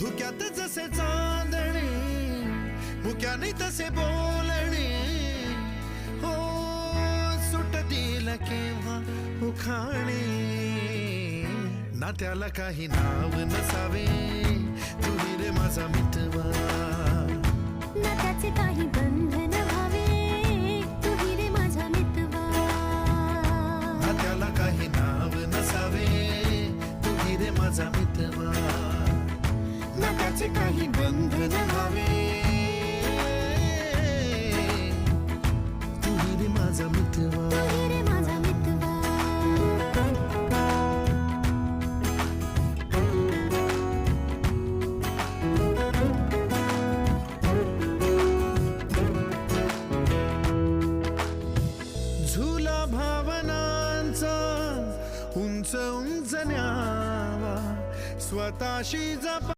धुक्यात जसे चांदणे मुक्याने तसे बोलणे हो सुटतील केव्हा उखाणे ना त्याला काही नाव नसावे तू रे माझा मितवा ना त्याचे काही बंधन व्हावे तू रे माझा मितवा ना त्याला काही नाव नसावे तू रे माझा मितवा ना त्याचे काही बंधन व्हावे तू रे माझा मितवा तू रे माझा मितवा झुला भावनांचा उंच उंच न्यावा स्वतःशी जपा